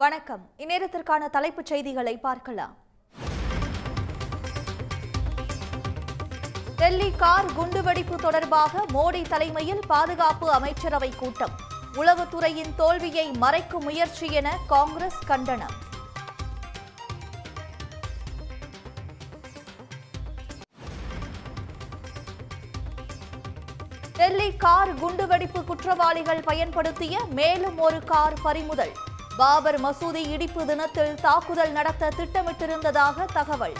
வணக்கம். இந்நேரத்திற்கான தலைப்புச் செய்திகளை பார்க்கலாம். டெல்லி கார் குண்டுவெடிப்பு தொடர்பாக மோடி தலைமையில் பாதுகாப்பு அமைச்சரவை கூட்டம். உளவுத்துறையின் தோல்வியை மறைக்கும் முயற்சி என காங்கிரஸ் கண்டனம். டெல்லி கார் குண்டுவெடிப்பு குற்றவாளிகள் பயன்படுத்திய மேலும் ஒரு கார் பறிமுதல். பாபர் மசூதி இடிப்பு தினத்தில் தாக்குதல் நடத்த திட்டமிட்டிருந்ததாக தகவல்.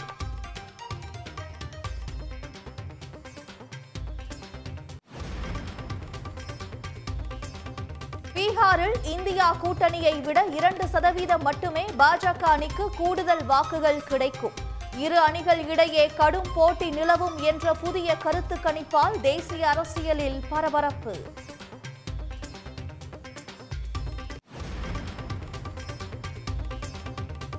பீகாரில் இந்தியா கூட்டணியை விட 2% மட்டுமே பாஜக அணிக்கு கூடுதல் வாக்குகள் கிடைக்கும். இரு அணிகள் இடையே கடும் போட்டி நிலவும் என்ற புதிய கருத்து கணிப்பால் தேசிய அரசியலில் பரபரப்பு.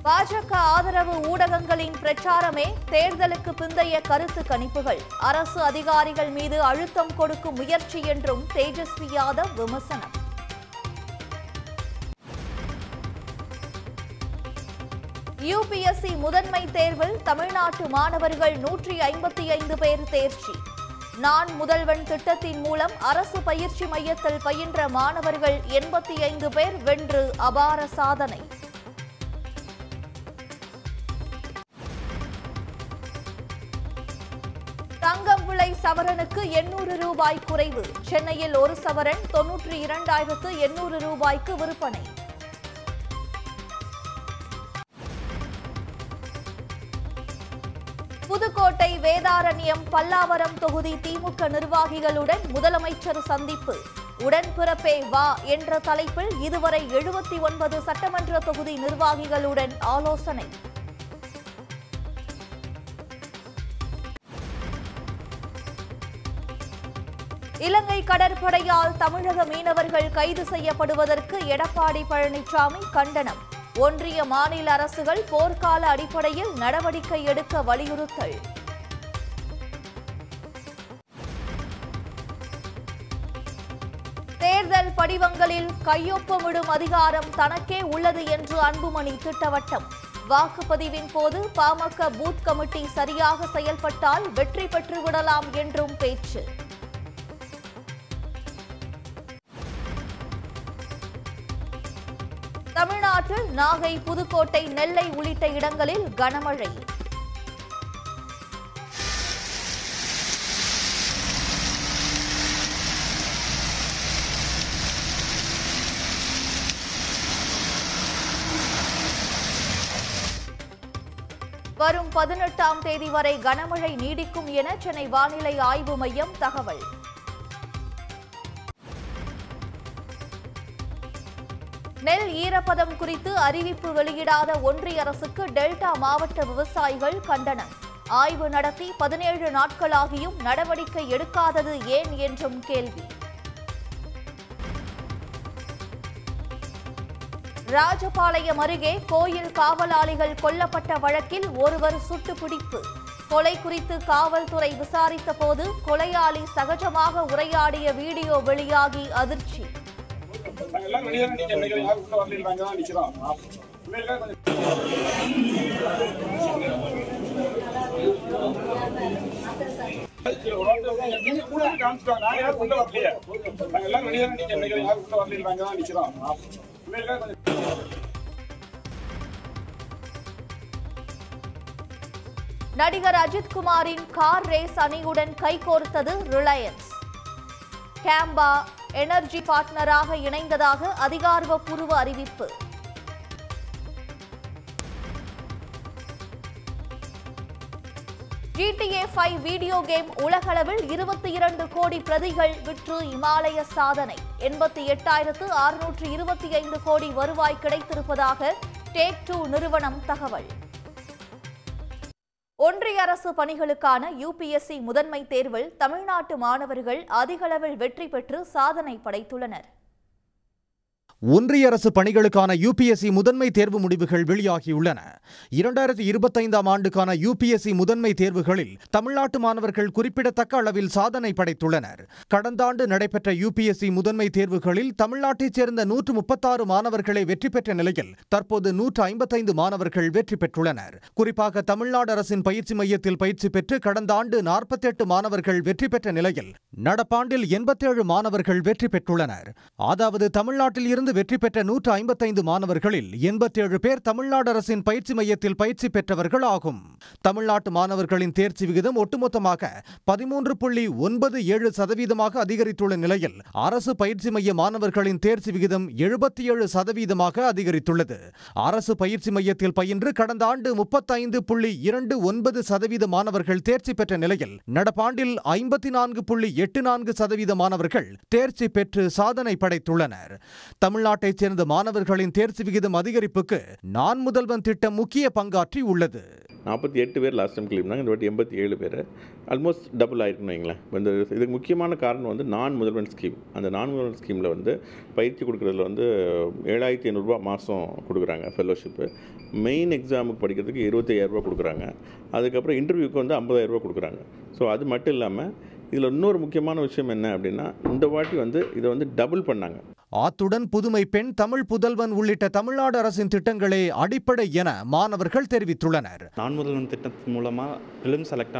பாஜக ஆதரவு ஊடகங்களின் பிரச்சாரமே தேர்தலுக்கு பிந்தைய கருத்து கணிப்புகள். அரசு அதிகாரிகள் மீது அழுத்தம் கொடுக்கும் முயற்சி என்றும் தேஜஸ்வி யாதவ் விமர்சனம். யுபிஎஸ்சி முதன்மை தேர்வில் தமிழ்நாட்டு மாணவர்கள் 155 பேர் தேர்ச்சி. நான் முதல்வன் திட்டத்தின் மூலம் அரசு பயிற்சி மையத்தில் பயின்ற மாணவர்கள் 85 பேர் வென்று அபார சாதனை. தங்கம் விலை சவரனுக்கு 800 ரூபாய் குறைவு. சென்னையில் ஒரு சவரன் 92,800 ரூபாய்க்கு விற்பனை. புதுக்கோட்டை வேதாரண்யம் பல்லாவரம் தொகுதி திமுக நிர்வாகிகளுடன் முதலமைச்சர் சந்திப்பு. உடன்பிறப்பே வா என்ற தலைப்பில் இதுவரை 79 சட்டமன்ற தொகுதி நிர்வாகிகளுடன் ஆலோசனை. இலங்கை கடற்படையால் தமிழக மீனவர்கள் கைது செய்யப்படுவதற்கு எடப்பாடி பழனிசாமி கண்டனம். ஒன்றிய மாநில அரசுகள் போர்க்கால அடிப்படையில் நடவடிக்கை எடுக்க வலியுறுத்தல். தேர்தல் படிவங்களில் கையொப்பமிடும் அதிகாரம் தனக்கே உள்ளது என்று அன்புமணி திட்டவட்டம். வாக்குப்பதிவின் போது பாமக பூத் கமிட்டி சரியாக செயல்பட்டால் வெற்றி பெற்றுவிடலாம் என்றும் பேச்சு. தமிழ்நாட்டில் நாகை, புதுக்கோட்டை, நெல்லை உள்ளிட்ட இடங்களில் கனமழை. வரும் 18ஆம் தேதி வரை கனமழை நீடிக்கும் என சென்னை வானிலை ஆய்வு மையம் தகவல். நெல் ஈரப்பதம் குறித்து அறிவிப்பு வெளியிடாத ஒன்றிய அரசுக்கு டெல்டா மாவட்ட விவசாயிகள் கண்டனம். ஆய்வு நடத்தி 17 நாட்களாகியும் நடவடிக்கை எடுக்காதது ஏன் என்றும் கேள்வி. ராஜபாளையம் அருகே கோயில் காவலாளிகள் கொல்லப்பட்ட வழக்கில் ஒருவர் சுட்டுப்பிடிப்பு. கொலை குறித்து காவல்துறை விசாரித்த போது கொலையாளி சகஜமாக உரையாடிய வீடியோ வெளியாகி அதிர்ச்சி. நடிகர் அஜித்குமாரின் கார் ரேஸ் அணியுடன் கைகோர்த்தது ரிலையன்ஸ். கேம்பா எனர்ஜி பார்ட்னராக இணைந்ததாக அதிகாரப்பூர்வ அறிவிப்பு. GTA 5 வீடியோ கேம் உலகளவில் 22 கோடி பிரதிகள் விற்று இமாலய சாதனை. 88,625 கோடி வருவாய் கிடைத்திருப்பதாக டேக்2 நிறுவனம் தகவல். ஒன்றிய அரசு பணிகளுக்கான யுபிஎஸ்சி முதன்மை தேர்வில் தமிழ்நாட்டு மாணவர்கள் அதிகளவில் வெற்றி பெற்று சாதனை படைத்துள்ளனர். ஒன்றிய அரசு பணிகளுக்கான யுபிஎஸ்சி முதன்மை தேர்வு முடிவுகள் வெளியாகியுள்ளன. 2025ஆம் ஆண்டுக்கான யுபிஎஸ்சி முதன்மை தேர்வுகளில் தமிழ்நாட்டு மாணவர்கள் குறிப்பிடத்தக்க அளவில் சாதனை படைத்துள்ளனர். கடந்த ஆண்டு நடைபெற்ற யுபிஎஸ்சி முதன்மை தேர்வுகளில் தமிழ்நாட்டைச் சேர்ந்த 136 மாணவர்களை வெற்றி பெற்ற நிலையில் தற்போது 155 மாணவர்கள் வெற்றி பெற்றுள்ளனர். குறிப்பாக தமிழ்நாடு அரசின் பயிற்சி மையத்தில் பயிற்சி பெற்று கடந்த ஆண்டு 48 மாணவர்கள் வெற்றி பெற்ற நிலையில் நடப்பாண்டில் 87 மாணவர்கள் வெற்றி பெற்றுள்ளனர். அதாவது தமிழ்நாட்டில் இருந்து வெற்றி பெற்ற 155 மாணவர்களில் 87 பேர் தமிழ்நாடு அரசின் பயிற்சி மையத்தில் பயிற்சி பெற்றவர்கள் ஆகும். தமிழ்நாட்டு மாணவர்களின் தேர்ச்சி விகிதம் ஒட்டுமொத்தமாக 13.97% அதிகரித்துள்ள நிலையில் அரசு பயிற்சி மைய மாணவர்களின் தேர்ச்சி விகிதம் 77% அதிகரித்துள்ளது. அரசு பயிற்சி மையத்தில் பயின்று கடந்த ஆண்டு 35.29% மாணவர்கள் தேர்ச்சி பெற்ற நிலையில் நடப்பாண்டில் 54.84% மாணவர்கள் தேர்ச்சி பெற்று சாதனை படைத்துள்ளனர். தமிழ்நாட்டைச் சேர்ந்த மாணவர்களின் தேர்ச்சி விகிதம் அதிகரிப்புக்கு நான் முதல்வன் திட்டம் முக்கிய பங்காற்றி உள்ளது. 48 பேர் லாஸ்ட் டைம் கிளம்பினாங்க, இந்த வாட்டி 87 பேர், ஆல்மோஸ்ட் டபுள் ஆயிருக்குன்னு வைங்களேன். இதுக்கு முக்கியமான காரணம் வந்து நான் முதல்வன் ஸ்கீம். அந்த நான் முதல்வன் ஸ்கீமில் வந்து பயிற்சி கொடுக்குறதுல வந்து 7500 ரூபா மாதம் கொடுக்குறாங்க ஃபெல்லோஷிப்பு. மெயின் எக்ஸாமுக்கு படிக்கிறதுக்கு 25000 ரூபா கொடுக்குறாங்க. அதுக்கப்புறம் இன்டர்வியூக்கு வந்து 50000 ரூபா கொடுக்குறாங்க. ஸோ அது மட்டும் இல்லாமல் இதில் இன்னொரு முக்கியமான விஷயம் என்ன அப்படின்னா, இந்த வாட்டி வந்து இதை வந்து டபுள் பண்ணாங்க. அத்துடன் புதுமை பெண், தமிழ் புதல்வன் உள்ளிட்ட தமிழ்நாடு அரசின் திட்டங்களே அடிப்படை என மாணவர்கள் தெரிவித்துள்ளனர். நான் முதல்வன் திட்டத்தின் மூலமாக பிலிம் செலக்ட்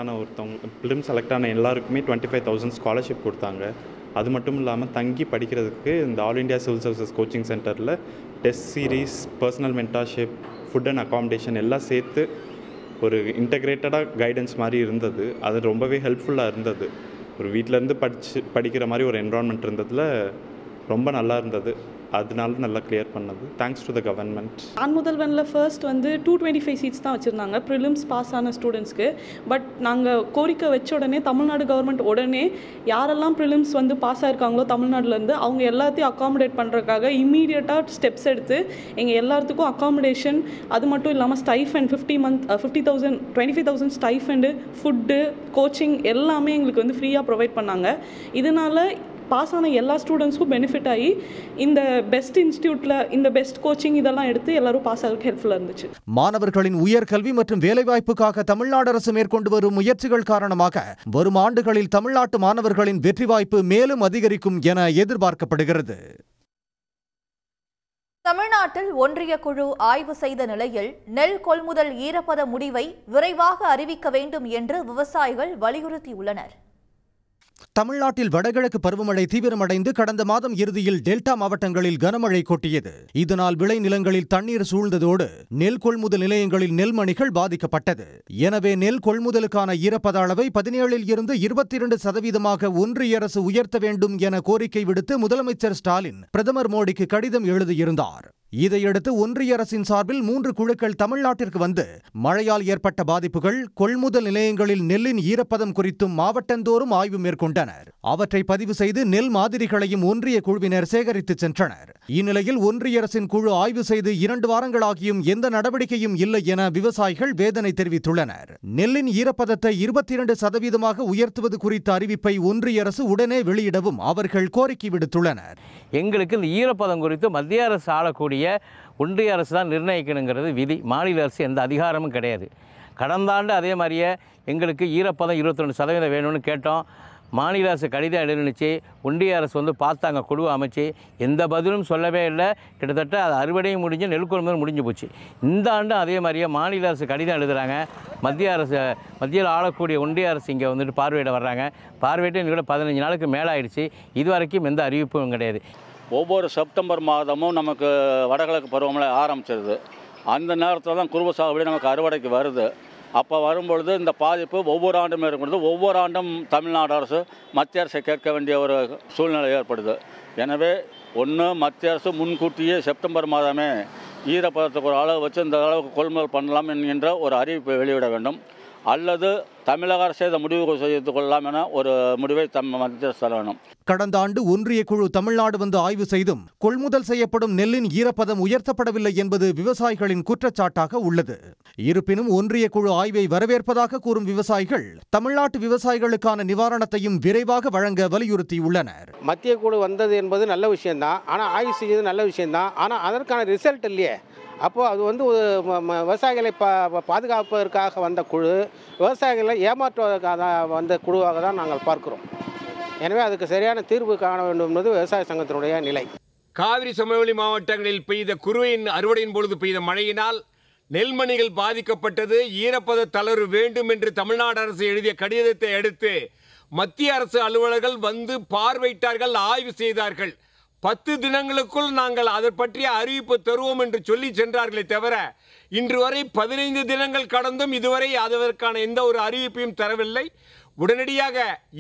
ஆன எல்லாருக்குமே 25,000 ஸ்காலர்ஷிப் கொடுத்தாங்க. அது மட்டும் இல்லாமல் தங்கி படிக்கிறதுக்கு இந்த all India civil services coaching சென்டரில் test series, personal mentorship, food and accommodation எல்லாம் சேர்த்து ஒரு இன்டகிரேட்டடாக கைடன்ஸ் மாதிரி இருந்தது. அது ரொம்பவே ஹெல்ப்ஃபுல்லாக இருந்தது. ஒரு வீட்டிலேருந்து படிக்கிற மாதிரி ஒரு என்வரான்மெண்ட் இருந்ததில் ரொம்ப நல்லா இருந்தது. அதனால நல்லா கிளியர் பண்ணது. Thanks to the government. நான் முதல்வனில் ஃபர்ஸ்ட் வந்து 225 சீட்ஸ் தான் வச்சுருந்தாங்க ப்ரிலிம்ஸ் பாஸ் ஆன ஸ்டூடெண்ட்ஸ்க்கு. பட் நாங்கள் கோரிக்கை வச்ச உடனே தமிழ்நாடு கவர்மெண்ட் உடனே யாரெல்லாம் ப்ரிலிம்ஸ் வந்து பாஸ் ஆகிருக்காங்களோ தமிழ்நாட்டிலேருந்து அவங்க எல்லாத்தையும் அக்காமடேட் பண்ணுறதுக்காக இம்மீடியட்டாக ஸ்டெப்ஸ் எடுத்து எங்கள் எல்லாத்துக்கும் அக்காமடேஷன், அது மட்டும் இல்லாமல் ஸ்டைஃபண்ட் 25,000 ஸ்டைஃபண்டு, ஃபுட்டு, கோச்சிங் எல்லாமே எங்களுக்கு வந்து ஃப்ரீயாக ப்ரொவைட் பண்ணாங்க. இதனால் பாஸ் ஆன எல்லா ஸ்டூடெண்ட்ஸ்க்கும் பெனிஃபிட் ஆகி இந்த பெஸ்ட் இன்ஸ்டியூட்டில் இந்த பெஸ்ட் கோச்சிங் இதெல்லாம் எடுத்து எல்லாரும் பாஸ் ஆகிறதுக்கு ஹெல்ப்ஃபுல்லாக இருந்துச்சு. மாணவர்களின் உயர்கல்வி மற்றும் வேலைவாய்ப்புக்காக தமிழ்நாடு அரசு மேற்கொண்டு வரும் முயற்சிகள் காரணமாக வரும் ஆண்டுகளில் தமிழ்நாட்டு மாணவர்களின் வெற்றி வாய்ப்பு மேலும் அதிகரிக்கும் என எதிர்பார்க்கப்படுகிறது. தமிழ்நாட்டில் ஒன்றிய குழு ஆய்வு செய்த நிலையில் நெல் கொள்முதல் ஈரப்பத முடிவை விரைவாக அறிவிக்க வேண்டும் என்று விவசாயிகள் வலியுறுத்தியுள்ளனர். தமிழ்நாட்டில் வடகிழக்கு பருவமழை தீவிரமடைந்து கடந்த மாதம் இறுதியில் டெல்டா மாவட்டங்களில் கனமழை கொட்டியது. இதனால் விளைநிலங்களில் தண்ணீர் சூழ்ந்ததோடு நெல் கொள்முதல் நிலையங்களில் நெல்மணிகள் பாதிக்கப்பட்டது. எனவே நெல் கொள்முதலுக்கான ஈரப்பத அளவை 17 இருந்து 22% ஒன்றிய அரசு உயர்த்த வேண்டும் என கோரிக்கை விடுத்து முதலமைச்சர் ஸ்டாலின் பிரதமர் மோடிக்கு கடிதம் எழுதியிருந்தார். இதையடுத்து ஒன்றிய அரசின் சார்பில் 3 குழுக்கள் தமிழ்நாட்டிற்கு வந்து மழையால் ஏற்பட்ட பாதிப்புகள், கொள்முதல் நிலையங்களில் நெல்லின் ஈரப்பதம் குறித்தும் மாவட்டந்தோறும் ஆய்வு மேற்கொண்டனர். அவற்றை பதிவு செய்து நெல் மாதிரிகளையும் ஒன்றிய குழுவினர் சேகரித்து சென்றனர். இந்நிலையில் ஒன்றிய அரசின் குழு ஆய்வு செய்து 2 வாரங்களாகியும் எந்த நடவடிக்கையும் இல்லை என விவசாயிகள் வேதனை தெரிவித்துள்ளனர். நெல்லின் ஈரப்பதத்தை 22% உயர்த்துவது குறித்த அறிவிப்பை ஒன்றிய அரசு உடனே வெளியிடவும் அவர்கள் கோரிக்கை விடுத்துள்ளனர். எங்களுக்கு இந்த ஈரப்பதம் குறித்து மத்திய அரசு ஆளக்கூடிய ஒன்றிய அரசு தான் நிர்ணயிக்கணுங்கிறது விதி. மாநில அரசு எந்த அதிகாரமும் கிடையாது. கடந்த ஆண்டு அதே மாதிரியே எங்களுக்கு ஈரப்பதம் 22% வேணும்னு கேட்டோம். மாநில அரசு கடிதம் எழுதிச்சு. ஒன்றிய அரசு வந்து பார்த்தாங்க, குழு அமைச்சு, எந்த பதிலும் சொல்லவே இல்லை. கிட்டத்தட்ட அது அறுவடையும் முடிஞ்சு நெல் கொள்முதல் முடிஞ்சு போச்சு. இந்த ஆண்டும் அதே மாதிரியே மாநில அரசு கடிதம் எழுதுகிறாங்க. மத்தியில் ஆளக்கூடிய ஒன்றிய அரசு இங்கே வந்துட்டு பார்வையிட வர்றாங்க. பார்வையிட்டு இன்னும் 15 நாளுக்கு மேலே ஆயிடுச்சு. இதுவரைக்கும் எந்த அறிவிப்பும் கிடையாது. ஒவ்வொரு செப்டம்பர் மாதமும் நமக்கு வடகிழக்கு பருவமழை ஆரம்பிச்சிருது. அந்த நேரத்தில் தான் குறுவை சாகுபடி நமக்கு அறுவடைக்கு வருது. அப்போ வரும்பொழுது இந்த பாதிப்பு ஒவ்வொரு ஆண்டும் ஏற்படுது. ஒவ்வொரு ஆண்டும் தமிழ்நாடு அரசு மத்திய அரசை கேட்க வேண்டிய ஒரு சூழ்நிலை ஏற்படுது. எனவே மத்திய அரசு முன்கூட்டியே செப்டம்பர் மாதமே ஈரப்பதத்துக்கு ஒரு அளவு வச்சு இந்த அளவுக்கு கொள்முதல் பண்ணலாம் என்கின்ற ஒரு அறிவிப்பை வெளியிட வேண்டும். அல்லது தமிழக அரசே இதை முடிவு செய்து கொள்ளலாம் என ஒரு முடிவை மத்திய அரசு தர வேண்டும். கடந்த ஆண்டு ஒன்றிய குழு தமிழ்நாடு வந்து ஆய்வு செய்தும் கொள்முதல் செய்யப்படும் நெல்லின் ஈரப்பதம் உயர்த்தப்படவில்லை என்பது விவசாயிகளின் குற்றச்சாட்டாக உள்ளது. இருப்பினும் ஒன்றிய குழு ஆய்வை வரவேற்பதாக கூறும் விவசாயிகள் தமிழ்நாட்டு விவசாயிகளுக்கான நிவாரணத்தையும் விரைவாக வழங்க வலியுறுத்தியுள்ளனர். மத்திய குழு வந்தது என்பது நல்ல விஷயம்தான், ஆனால் ஆய்வு செய்வது நல்ல விஷயம்தான், ஆனால் அதற்கான ரிசல்ட் இல்லையே. அப்போது அது வந்து விவசாயிகளை பாதுகாப்பதற்காக வந்த குழு விவசாயிகளை ஏமாற்றுவதற்காக வந்த குழுவாக தான் நாங்கள் பார்க்கிறோம். எனவே அதுக்கு சரியான தீர்வு காண வேண்டும் என்பது விவசாய சங்கத்தினுடைய நிலை. காவிரி சமவெளி மாவட்டங்களில் பெய்த குறுவையின் அறுவடையின் பொழுது பெய்த மழையினால் நெல்மணிகள் பாதிக்கப்பட்டது. ஈரப்பத தளர்வு வேண்டும் என்று தமிழ்நாடு அரசு எழுதிய கடிதத்தை அடுத்து மத்திய அரசு அலுவலர்கள் வந்து பார்வையிட்டார்கள், ஆய்வு செய்தார்கள். 10 தினங்களுக்குள் நாங்கள் அதை பற்றிய அறிவிப்பு தருவோம் என்று சொல்லி சென்றார்களே தவிர இன்று வரை 15 தினங்கள் கடந்தும் இதுவரை அதற்கான எந்த ஒரு அறிவிப்பையும் தரவில்லை. உடனடியாக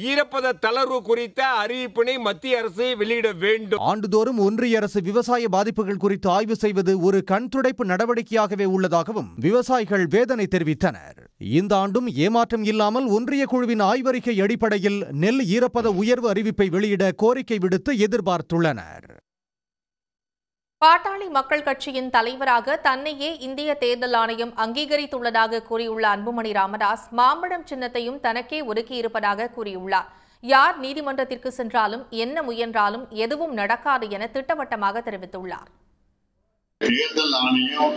ஈரப்பத தளர்வு குறித்த அறிவிப்பினை மத்திய அரசு வெளியிட வேண்டும். ஆண்டுதோறும் ஒன்றிய அரசு விவசாய பாதிப்புகள் குறித்து ஆய்வு செய்வது ஒரு கண்துடைப்பு நடவடிக்கையாகவே உள்ளதாகவும் விவசாயிகள் வேதனை தெரிவித்தனர். இந்த ஆண்டும் ஏமாற்றம் இல்லாமல் ஒன்றிய குழுவின் ஆய்வறிக்கை அடிப்படையில் நெல் ஈரப்பத உயர்வு அறிவிப்பை வெளியிட கோரிக்கை விடுத்து எதிர்பார்த்துள்ளனர். பாட்டாளி மக்கள் கட்சியின் தலைவராக தன்னையே இந்திய தேர்தல் ஆணையம் அங்கீகரித்துள்ளதாக கூறியுள்ள அன்புமணி ராமதாஸ் மாம்பழம் சின்னத்தையும் தனக்கே ஒதுக்கியிருப்பதாக கூறியுள்ளார். யார் நீதிமன்றத்திற்கு சென்றாலும் என்ன முயன்றாலும் எதுவும் நடக்காது என திட்டவட்டமாக தெரிவித்துள்ளார். தேர்தல் ஆணையம்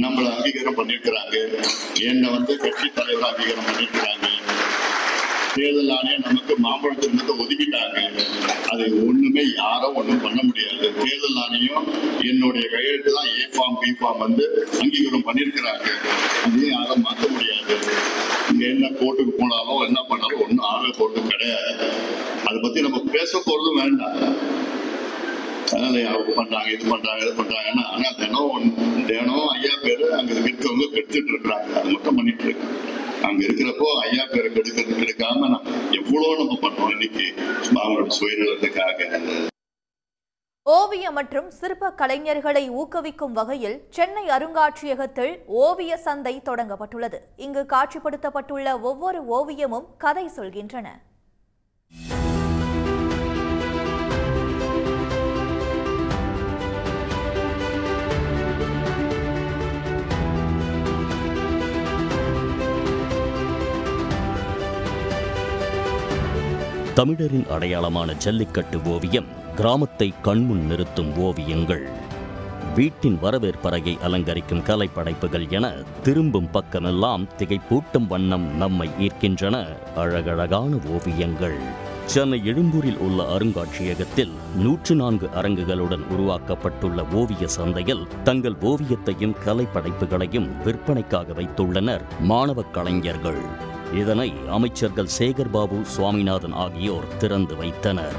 நம்மளை அங்கீகாரம் பண்ணிருக்கிறாங்க, என்ன கட்சி தலைவர் அங்கீகாரம் பண்ணிருக்கிறாங்க. தேர்தல் ஆணையம் நமக்கு மாம்பழத்திற்கு ஒதுக்கிட்டாங்க. அதை ஒண்ணுமே யாரும் ஒன்றும் பண்ண முடியாது. தேர்தல் ஆணையம் என்னுடைய கையெழுத்து தான் ஏ ஃபார்ம் பி ஃபார்ம் அங்கீகாரம் பண்ணிருக்கிறாங்க. அதையும் யாரும் மாற்ற முடியாது. இங்க என்ன கோர்ட்டுக்கு போனாலும் என்ன பண்ணாலும் ஒன்றும் ஆக போறது கிடையாது. அதை பத்தி நம்ம பேச போறதும் வேண்டாம். அதனால அவங்க பண்றாங்க, இது பண்றாங்க, இது பண்றாங்கன்னா ஆனா தினம் ஐயா பேரு அங்க இருக்கவங்க கெடுத்துட்டு இருக்கிறாங்க. அது மட்டும் பண்ணிட்டு இருக்காங்க. அங்க இருக்கிறப்போ ஐயா பேரை கெடுக்காம எவ்வளவு நம்ம பண்றோம் இன்னைக்கு அவங்களோட சுயநலத்துக்காக. ஓவிய மற்றும் சிற்ப கலைஞர்களை ஊக்குவிக்கும் வகையில் சென்னை அருங்காட்சியகத்தில் ஓவிய சந்தை தொடங்கப்பட்டுள்ளது. இங்கு காட்சிப்படுத்தப்பட்டுள்ள ஒவ்வொரு ஓவியமும் கதை சொல்கின்றன. தமிழரின் அடையாளமான ஜல்லிக்கட்டு ஓவியம், கிராமத்தை கண்முன் நிறுத்தும் ஓவியங்கள், வீட்டின் வரவேற்பறையை அலங்கரிக்கும் கலைப்படைப்புகள் என திரும்பும் பக்கமெல்லாம் திகைப்பூட்டும் வண்ணம் நம்மை ஈர்க்கின்றன அழகழகான ஓவியங்கள். சென்னை எழும்பூரில் உள்ள அருங்காட்சியகத்தில் 104 அரங்குகளுடன் உருவாக்கப்பட்டுள்ள ஓவிய சந்தையில் தங்கள் ஓவியத்தையும் கலைப்படைப்புகளையும் விற்பனைக்காக வைத்துள்ளனர் மாணவ கலைஞர்கள். இதனை அமைச்சர்கள் சேகர்பாபு, சுவாமிநாதன் ஆகியோர் திறந்து வைத்தனர்.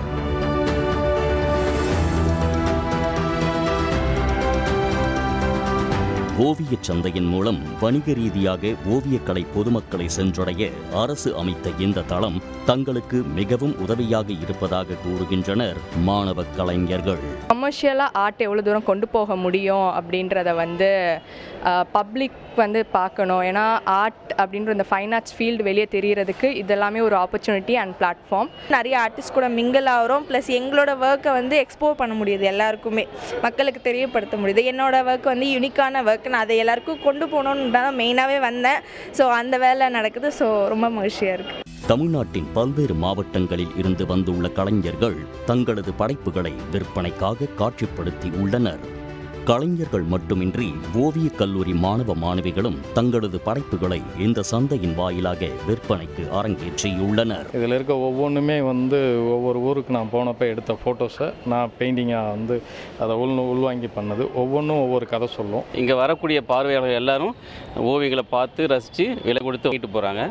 ஓவியச் சந்தையின் மூலம் வணிக ரீதியாக ஓவியக்கலை பொதுமக்களை சென்றடைய அரசு அமைத்த இந்த தளம் தங்களுக்கு மிகவும் உதவியாக இருப்பதாக கூறுகின்றனர் மாணவ கலைஞர்கள். கமர்ஷியலாக ஆர்ட் எவ்வளோ தூரம் கொண்டு போக முடியும் அப்படின்றத பப்ளிக் பார்க்கணும். ஏன்னா ஆர்ட் அப்படின்ற இந்த ஃபைன் ஆர்ட்ஸ் ஃபீல்டு வெளியே தெரியறதுக்கு இதெல்லாமே ஒரு ஆப்பர்ச்சுனிட்டி அண்ட் பிளாட்ஃபார்ம். நிறைய ஆர்டிஸ்ட் கூட மிங்கிள் ஆகிறோம். ப்ளஸ் எங்களோட ஒர்க்கை எக்ஸ்ப்ளோர் பண்ண முடியுது, எல்லாருக்குமே மக்களுக்கு தெரியப்படுத்த முடியுது. என்னோட ஒர்க் யூனிக்கான ஒர்க், நான் அதை எல்லாருக்கும் கொண்டு போகணுன்னு தான் மெயினாகவே வந்தேன். ஸோ அந்த வேலை நடக்குது. ஸோ ரொம்ப மகிழ்ச்சியாக இருக்குது. தமிழ்நாட்டின் பல்வேறு மாவட்டங்களில் இருந்து வந்துள்ள கலைஞர்கள் தங்களது படைப்புகளை விற்பனைக்காக காட்சிப்படுத்தி உள்ளனர். கலைஞர்கள் மட்டுமின்றி ஓவியக் கல்லூரி மாணவ மாணவிகளும் தங்களது படைப்புகளை இந்த சந்தையின் வாயிலாக விற்பனைக்கு அரங்கேற்றியுள்ளனர். இதில் இருக்க ஒவ்வொன்றுமே ஒவ்வொரு ஊருக்கு நான் போனப்போ எடுத்த ஃபோட்டோஸை நான் பெயிண்டிங்காக அதை உள்வாங்கி பண்ணது. ஒவ்வொன்றும் ஒவ்வொரு கதை சொல்லும். இங்கே வரக்கூடிய பார்வையாளர்கள் எல்லாரும் ஓவியங்களை பார்த்து ரசித்து விலை கொடுத்து வாங்கிட்டு போகிறாங்க.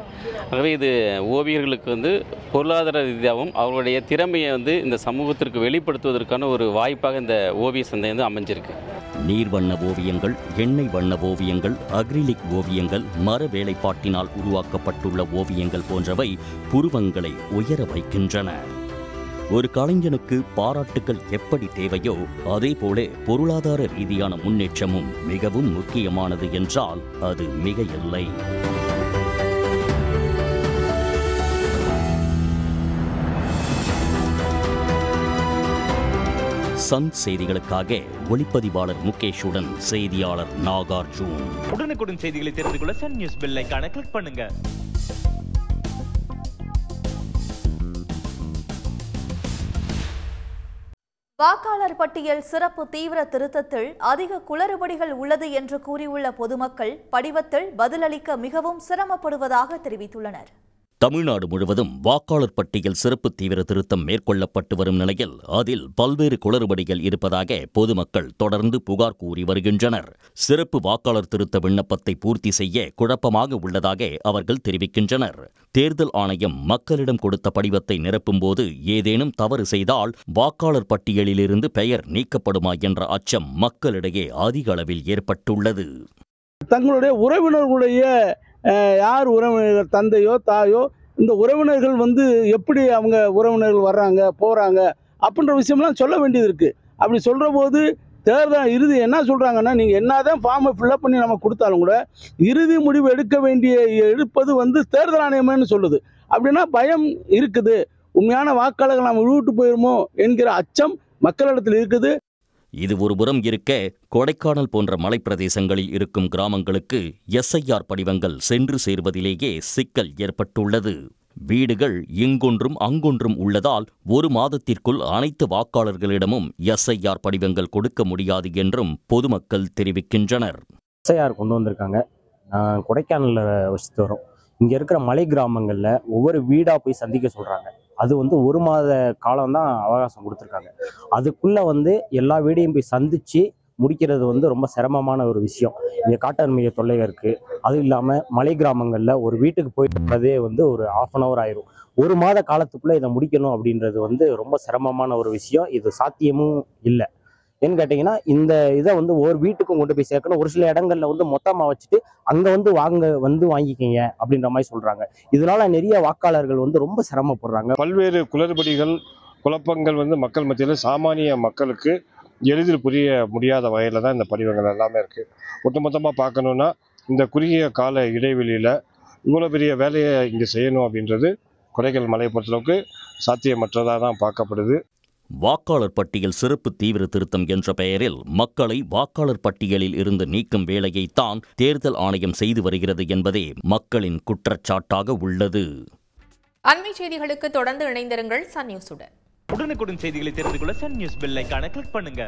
ஆகவே இது ஓவியர்களுக்கு பொருளாதார ரீதியாகவும் அவர்களுடைய திறமையை இந்த சமூகத்திற்கு வெளிப்படுத்துவதற்கான ஒரு வாய்ப்பாக இந்த ஓவிய சந்தை அமைஞ்சிருக்கு. நீர்வண்ண ஓவியங்கள், எண்ணெய் வண்ண ஓவியங்கள், அக்ரிலிக் ஓவியங்கள், மர வேலைப்பாட்டினால் உருவாக்கப்பட்டுள்ள ஓவியங்கள் போன்றவை புருவங்களை உயர வைக்கின்றன. ஒரு கலைஞனுக்கு பாராட்டுக்கள் எப்படி தேவையோ அதேபோல பொருளாதார ரீதியான முன்னேற்றமும் மிகவும் முக்கியமானது என்றால் அது மிக இல்லை. சன் செய்திகளுக்காக ஒளிப்பதிவாளர் முகேஷுடன் செய்தியாளர் நாகார்ஜுன். உடனுக்குடன் செய்திகளை தெரிந்து கொள்ள சன் நியூஸ் பெல் ஐகானை கிளிக் பண்ணுங்க. வாக்காளர் பட்டியல் சிறப்பு தீவிர திருத்தத்தில் அதிக குளறுபடிகள் உள்ளது என்று கூறியுள்ள பொதுமக்கள் படிவத்தில் பதிலளிக்க மிகவும் சிரமப்படுவதாக தெரிவித்துள்ளனர். தமிழ்நாடு முழுவதும் வாக்காளர் பட்டியல் சிறப்பு தீவிர திருத்தம் மேற்கொள்ளப்பட்டு வரும் நிலையில் அதில் பல்வேறு குளறுபடிகள் இருப்பதாக பொதுமக்கள் தொடர்ந்து புகார் கூறி வருகின்றனர். சிறப்பு வாக்காளர் திருத்த விண்ணப்பத்தை பூர்த்தி செய்ய குழப்பமாக உள்ளதாக அவர்கள் தெரிவிக்கின்றனர். தேர்தல் ஆணையம் மக்களிடம் கொடுத்த படிவத்தை நிரப்பும்போது ஏதேனும் தவறு செய்தால் வாக்காளர் பட்டியலிலிருந்து பெயர் நீக்கப்படுமா என்ற அச்சம் மக்களிடையே அதிக அளவில் ஏற்பட்டுள்ளது. தங்களுடைய உறவினர்களுடைய யார் உறவினர்கள், தந்தையோ தாயோ, இந்த உறவினர்கள் எப்படி அவங்க உறவினர்கள் வர்றாங்க போகிறாங்க அப்படின்ற விஷயம்லாம் சொல்ல வேண்டியது இருக்குது. அப்படி சொல்கிற போது தேர்தல் இறுதி என்ன சொல்கிறாங்கன்னா, நீங்கள் என்ன தான் ஃபார்மை ஃபில்அப் பண்ணி நம்ம கொடுத்தாலும் கூட இறுதி முடிவு எடுப்பது தேர்தல் ஆணையம்னு சொல்லுது. அப்படின்னா பயம் இருக்குது. உண்மையான வாக்காளர்கள் நம்ம விட்டு போயிருமோ என்கிற அச்சம் மக்களிடத்தில் இருக்குது. இது ஒருபுறம் இருக்க, கொடைக்கானல் போன்ற மலைப்பிரதேசங்களில் இருக்கும் கிராமங்களுக்கு எஸ்ஐஆர் படிவங்கள் சென்று சேர்வதிலேயே சிக்கல் ஏற்பட்டுள்ளது. வீடுகள் இங்கொன்றும் அங்கொன்றும் உள்ளதால் ஒரு மாதத்திற்குள் அனைத்து வாக்காளர்களிடமும் எஸ்ஐஆர் படிவங்கள் கொடுக்க முடியாது என்றும் பொதுமக்கள் தெரிவிக்கின்றனர். எஸ்ஐஆர் கொண்டு வந்திருக்காங்க. கொடைக்கானலில் வசித்து வரோம். இங்கே இருக்கிற மலை கிராமங்களில் ஒவ்வொரு வீடாக போய் சந்திக்க சொல்கிறாங்க. அது ஒரு மாத காலம்தான் அவகாசம் கொடுத்துருக்காங்க. அதுக்குள்ளே எல்லா வீடையும் போய் சந்தித்து முடிக்கிறது ரொம்ப சிரமமான ஒரு விஷயம். இங்கே காட்டெருமைய தொல்லைகள் இருக்குது. அதுவும் இல்லாமல் மலை கிராமங்களில் ஒரு வீட்டுக்கு போயிட்டு ஒரு 1/2 hour ஆயிரும். ஒரு மாத காலத்துக்குள்ளே இதை முடிக்கணும் அப்படின்றது ரொம்ப சிரமமான ஒரு விஷயம். இது சாத்தியமும் இல்லை. ஏன்னு கேட்டிங்கன்னா, இந்த இதை ஒரு வீட்டுக்கும் கொண்டு போய் சேர்க்கணும். ஒரு சில இடங்களில் மொத்தமாக வச்சுட்டு அங்கே வாங்கிக்கிங்க அப்படின்ற மாதிரி சொல்கிறாங்க. இதனால நிறைய வாக்காளர்கள் ரொம்ப சிரமப்படுறாங்க. பல்வேறு குளறுபடிகள், குழப்பங்கள் மக்கள் மத்தியில் சாமானிய மக்களுக்கு எளிதில் புரிய முடியாத வகையில் தான் இந்த படிவங்கள் எல்லாமே இருக்குது. ஒட்டுமொத்தமாக பார்க்கணுன்னா, இந்த குறுகிய கால இடைவெளியில் இவ்வளோ பெரிய வேலையை இங்கே செய்யணும் அப்படின்றது கொடைக்கானல் மலையை பொறுத்தளவுக்கு சாத்தியமற்றதாக தான் பார்க்கப்படுது. வாக்காளர் பட்டியல் சிறப்பு தீவிர திருத்தம் என்ற பெயரில் மக்களை வாக்காளர் பட்டியலில் இருந்து நீக்கும் வேலையைத்தான் தேர்தல் ஆணையம் செய்து வருகிறது என்பதே மக்களின் குற்றச்சாட்டாக உள்ளது. அண்மை செய்திகளுக்கு தொடர்ந்து இணைந்திருங்கள் சன் நியூஸுடன். உடனுக்குடன் செய்திகளை தெரிந்து கொள்ள சன் நியூஸ் பெல் ஐகானை கிளிக் பண்ணுங்க.